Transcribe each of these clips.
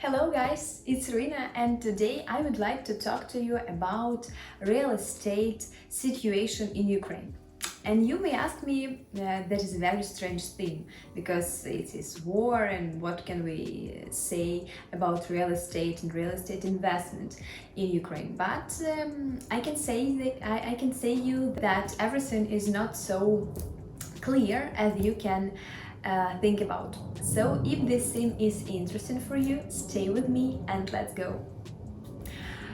Hello guys, it's Rina and today I would like to talk to you about real estate situation in Ukraine. And you may ask me, that is a very strange thing because it is war and what can we say about real estate and real estate investment in Ukraine. But I can say that I can say you that everything is not so clear as you can think about. So if this thing is interesting for you, stay with me and let's go.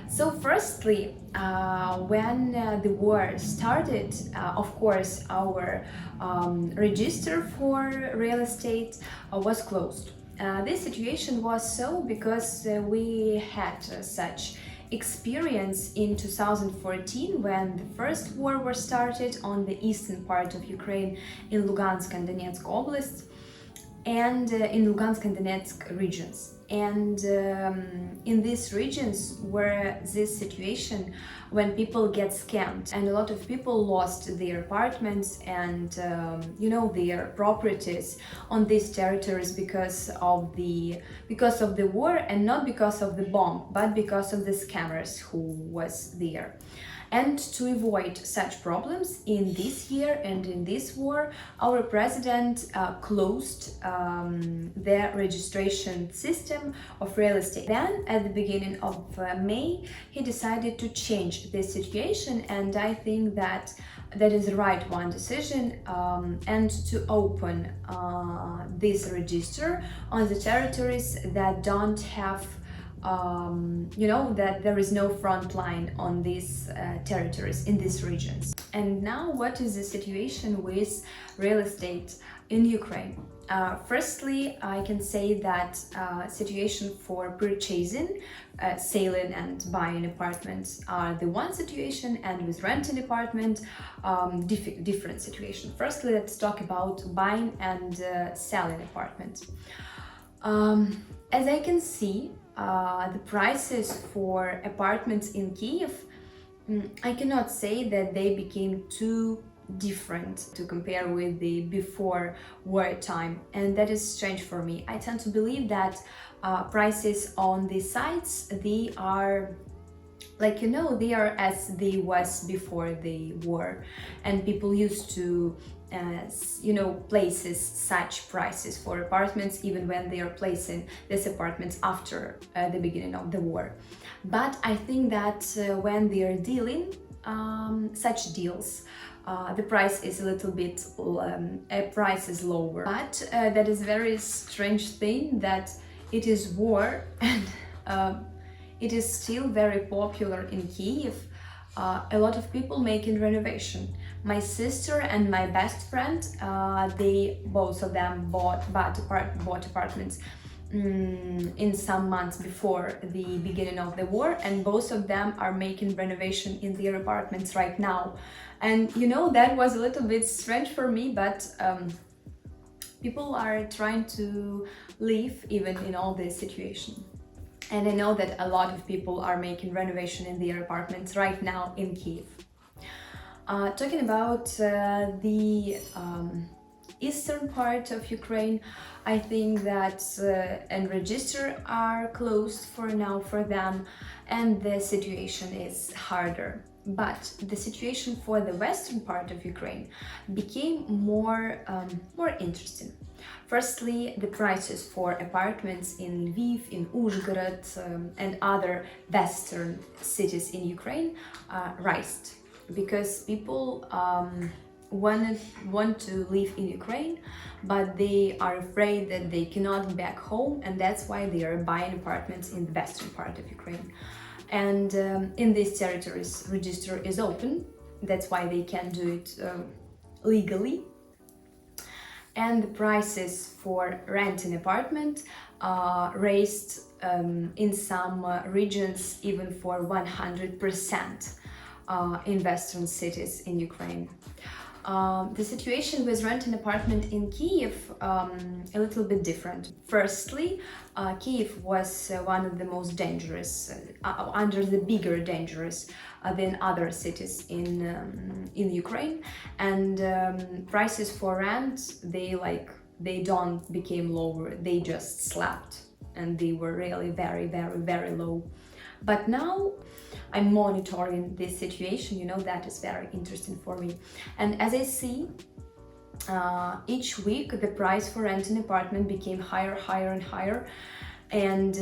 So firstly, when the war started, of course, our register for real estate was closed. This situation was so because we had such experience in 2014 when the first war was started on the eastern part of Ukraine in Lugansk and Donetsk Oblast and in Lugansk and Donetsk regions. And in these regions were this situation when people get scammed and a lot of people lost their apartments and their properties on these territories because of the war, and not because of the bomb but because of the scammers who was there. And to avoid such problems in this year and in this war, our president closed the registration system of real estate. Then, at the beginning of May, he decided to change this situation, and I think that is the right one decision, and to open this register on the territories that don't have that there is no front line on these territories in these regions. And now, what is the situation with real estate in Ukraine? Firstly, I can say that situation for purchasing, selling and buying apartments are the one situation, and with renting apartment, different situation. Firstly, let's talk about buying and selling apartments. As I can see, the prices for apartments in Kiev, I cannot say that they became too different to compare with the before war time, and that is strange for me. I tend to believe that prices on the sites, they are they are as they was before the war, and people used to places such prices for apartments even when they are placing these apartments after the beginning of the war. But I think that when they are dealing such deals, the price is a little bit price is lower. But that is very strange thing that it is war and it is still very popular in Kiev. A lot of people making renovation. My sister and my best friend, they both of them bought apartments in some months before the beginning of the war, and both of them are making renovation in their apartments right now. And that was a little bit strange for me, but people are trying to live even in all this situation. And I know that a lot of people are making renovation in their apartments right now in Kiev. Talking about the eastern part of Ukraine, I think that and register are closed for now for them, and the situation is harder. But the situation for the western part of Ukraine became more interesting. Firstly, the prices for apartments in Lviv, in Uzhgorod, and other western cities in Ukraine rised because people want to live in Ukraine, but they are afraid that they cannot be back home, and that's why they are buying apartments in the western part of Ukraine. And in these territories, register is open. That's why they can do it legally. And the prices for renting apartment raised in some regions even for 100% in western cities in Ukraine. The situation with renting apartment in Kiev a little bit different. Firstly, Kiev was one of the most dangerous, under the bigger dangerous than other cities in Ukraine, and prices for rent they don't became lower, they just slapped and they were really very low. But now I'm monitoring this situation, you know, that is very interesting for me. And as I see, each week the price for renting an apartment became higher and higher. And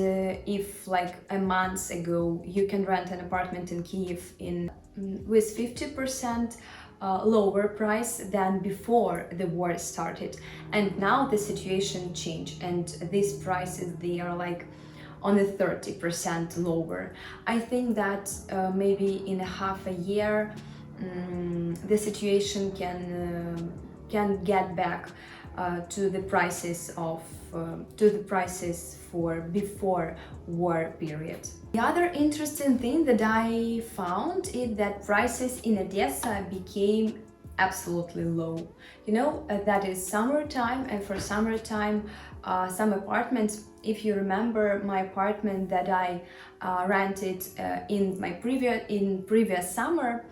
if like a month ago you can rent an apartment in Kiev with 50% lower price than before the war started, and now the situation changed and these prices, they are like on a 30% lower. I think that maybe in a half a year the situation can get back to the prices for before war period. The other interesting thing that I found is that prices in Odessa became absolutely low. You know, that is summertime, and for summertime some apartments, if you remember my apartment that I rented in previous summer,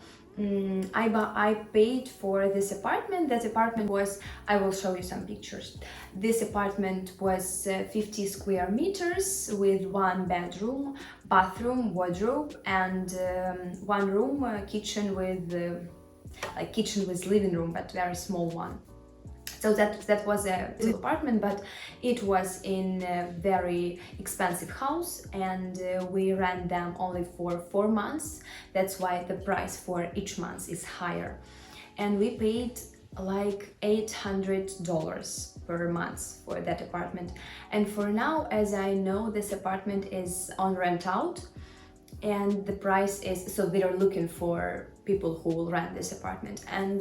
I paid for this apartment. That apartment was, I will show you some pictures. This apartment was 50 square meters with 1 bedroom, bathroom, wardrobe, and 1 room, kitchen with living room, but very small one. So that was a apartment, but it was in a very expensive house, and we rent them only for 4 months. That's why the price for each month is higher. And we paid like $800 per month for that apartment. And for now, as I know, this apartment is on rent out, and the price is, so they are looking for people who will rent this apartment, and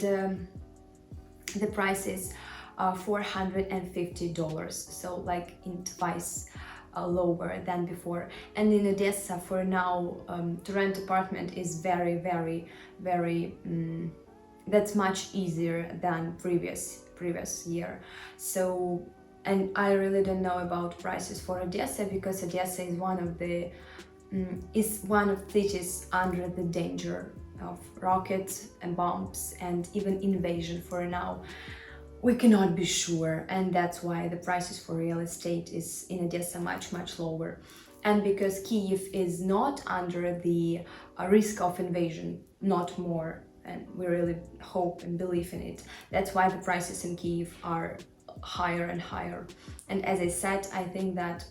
the price is $450, so like in twice lower than before. And in Odessa for now, to rent apartment is very that's much easier than previous year. So, and I really don't know about prices for Odessa, because Odessa is one of the cities under the danger of rockets and bombs and even invasion. For now we cannot be sure, and that's why the prices for real estate is in Odessa much lower. And because Kiev is not under the risk of invasion, not more, and we really hope and believe in it, that's why the prices in Kiev are higher and higher. And as I said, I think that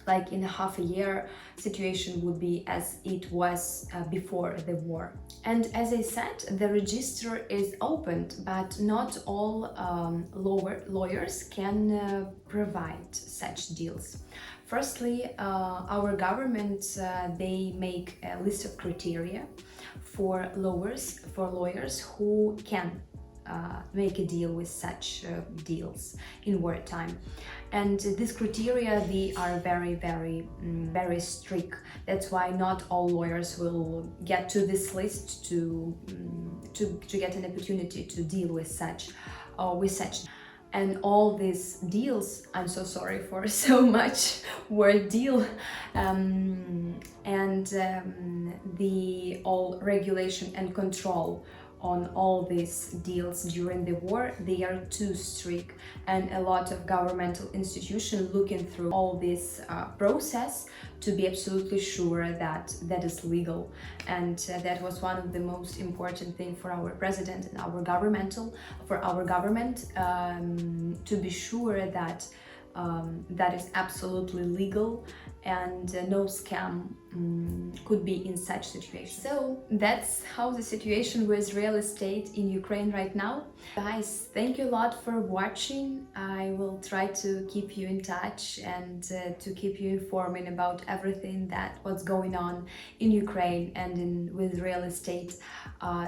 like in half a year situation would be as it was before the war. And as I said, the register is opened, but not all lawyers can provide such deals. Firstly, our government they make a list of criteria for lawyers who can make a deal with such deals in wartime. And these criteria, they are very strict. That's why not all lawyers will get to this list to get an opportunity to deal with such. And all these deals, I'm so sorry for so much word deal, the all regulation and control on all these deals during the war, they are too strict, and a lot of governmental institutions looking through all this process to be absolutely sure that that is legal. And that was one of the most important thing for our president and our government to be sure that that is absolutely legal and no scam could be in such situation. So that's how the situation with real estate in Ukraine right now. Guys, thank you a lot for watching. I will try to keep you in touch and to keep you informed about everything what's going on in Ukraine and with real estate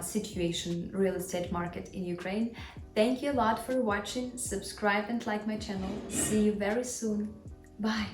situation, real estate market in Ukraine. Thank you a lot for watching. Subscribe and like my channel. See you very soon. Bye.